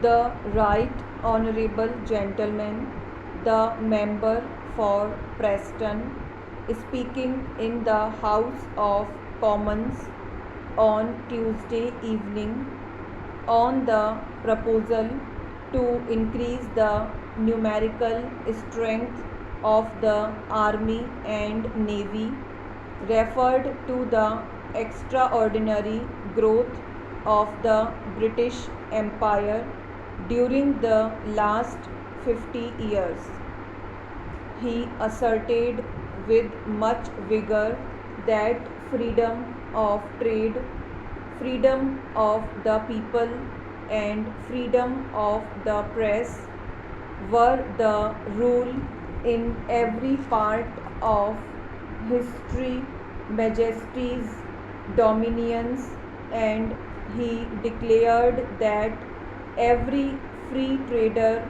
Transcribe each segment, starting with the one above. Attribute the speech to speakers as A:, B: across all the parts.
A: The Right Honourable Gentleman, the Member for Preston, speaking in the House of Commons on Tuesday evening on the proposal to increase the numerical strength of the Army and Navy, referred to the extraordinary growth of the British Empire during the last 50 years. He asserted with much vigor that freedom of trade, freedom of the people, and freedom of the press were the rule in every part of history, majesty's dominions, and he declared that every free trader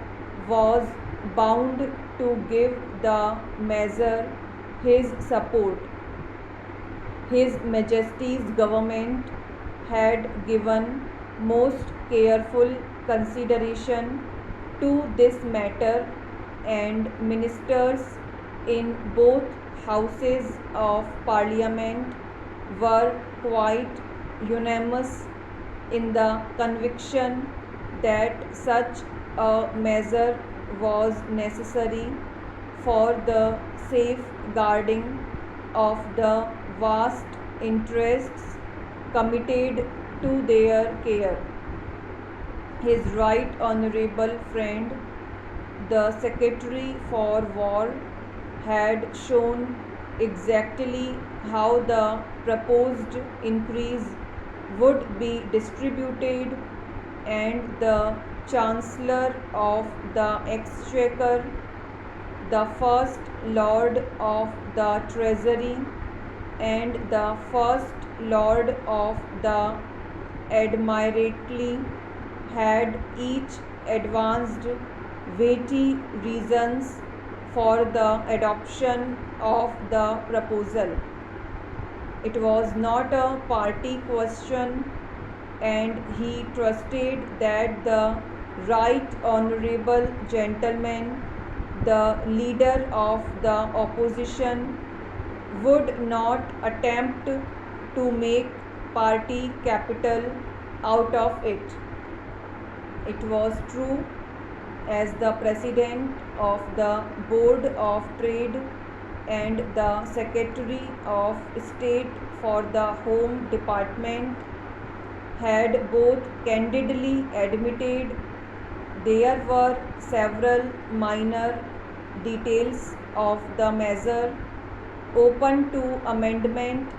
A: was bound to give the measure his support. His Majesty's government had given most careful consideration to this matter, and ministers in both houses of parliament were quite unanimous in the conviction that such a measure was necessary for the safeguarding of the vast interests committed to their care. His right honourable friend, the Secretary for War, had shown exactly how the proposed increase would be distributed, and the Chancellor of the Exchequer, the First Lord of the Treasury, and the First Lord of the Admiralty had each advanced weighty reasons for the adoption of the proposal. It was not a party question, and he trusted that the right honourable gentleman, the leader of the opposition, would not attempt to make party capital out of it. It was true, as the President of the Board of Trade and the Secretary of State for the Home Department had both candidly admitted there were several minor details of the measure open to amendment,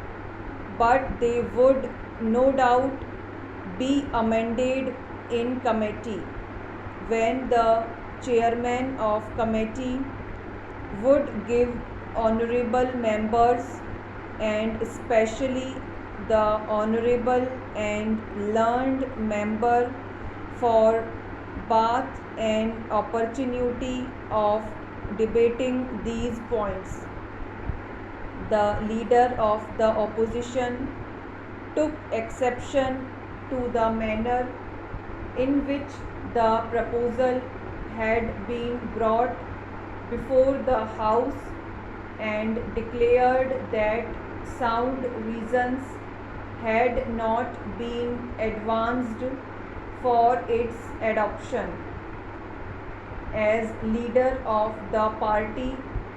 A: but they would no doubt be amended in committee, when the chairman of committee would give honourable members, and especially the honourable and learned member for Bath, an opportunity of debating these points. The leader of the opposition took exception to the manner in which the proposal had been brought before the House, and declared that sound reasons had not been advanced for its adoption. As leader of the party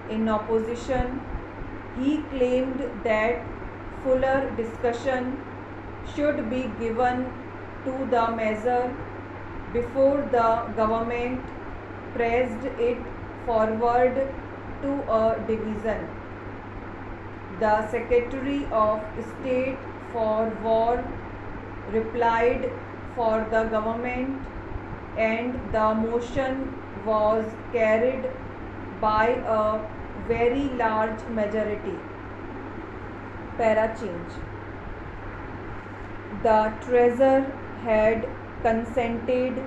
A: in opposition, he claimed that fuller discussion should be given to the measure before the government pressed it forward to a division. The Secretary of State for War replied for the government, and the motion was carried by a very large majority. Para change. The Treasurer had consented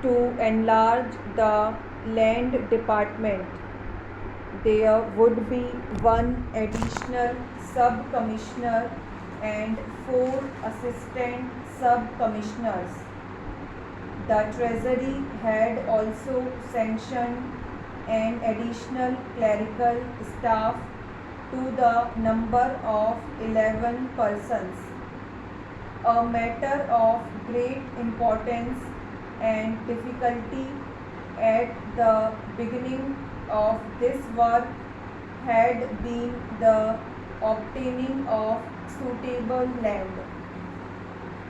A: to enlarge the Land Department. There would be one additional sub-commissioner and 4 assistant sub-commissioners. The Treasury had also sanctioned an additional clerical staff to the number of 11 persons, a matter of great importance and difficulty at the beginning of this work had been the obtaining of suitable land.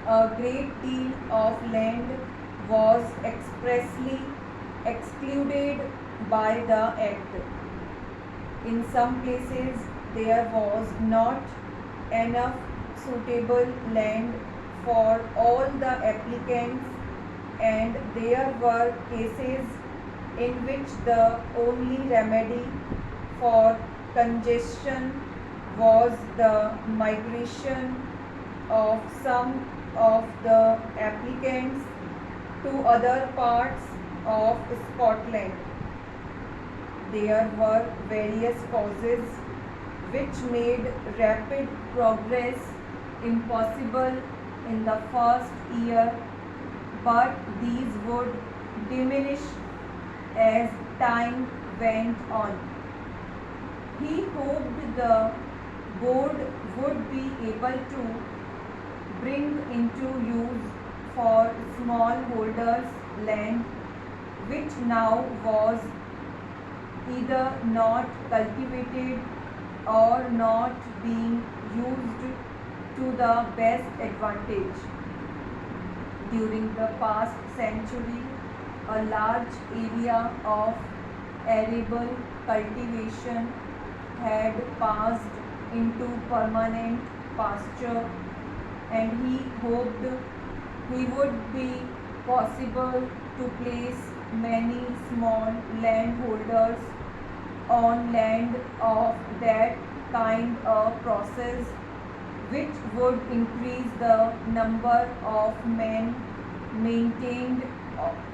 A: A great deal of land was expressly excluded by the Act. In some places there was not enough suitable land for all the applicants, and there were cases in which the only remedy for congestion was the migration of some of the applicants to other parts of Scotland. There were various causes which made rapid progress impossible in the first year, but these would diminish as time went on. He hoped the board would be able to bring into use for smallholders land which now was either not cultivated or not being used to the best advantage. During the past century, a large area of arable cultivation had passed into permanent pasture, and he hoped it would be possible to place many small landholders on land of that kind of process, which would increase the number of men maintained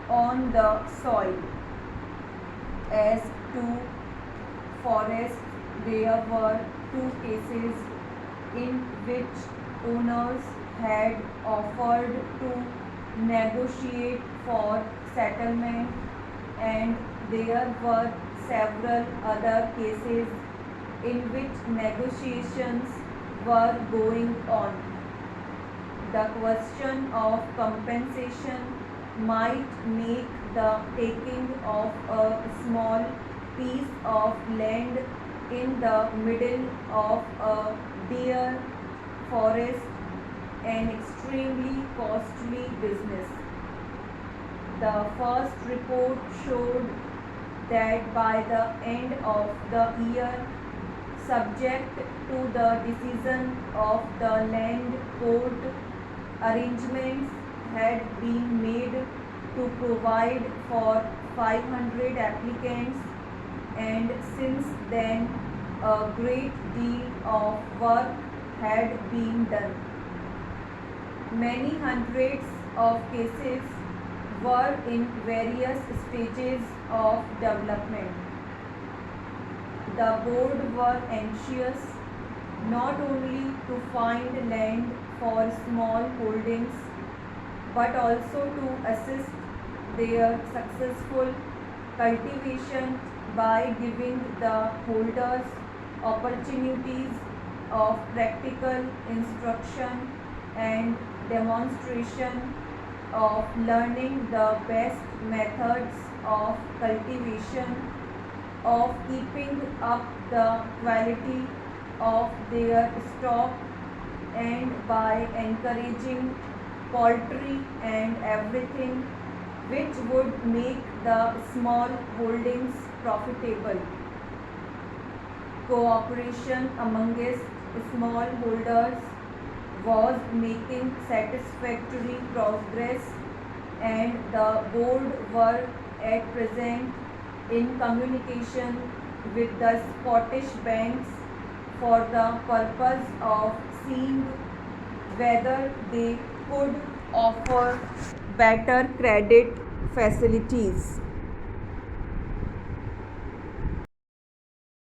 A: on the soil. As to forests, there were two cases in which owners had offered to negotiate for settlement, and there were several other cases in which negotiations were going on. The question of compensation might make the taking of a small piece of land in the middle of a deer forest an extremely costly business. The first report showed that by the end of the year, subject to the decision of the land court, arrangements had been made to provide for 500 applicants, and since then a great deal of work had been done. Many hundreds of cases were in various stages of development. The board were anxious not only to find land for small holdings, but also to assist their successful cultivation by giving the holders opportunities of practical instruction and demonstration of learning the best methods of cultivation, of keeping up the quality of their stock, and by encouraging poultry and everything which would make the small holdings profitable. Cooperation amongst small holders was making satisfactory progress, and the board were at present in communication with the Scottish banks for the purpose of seeing whether they could offer better credit facilities.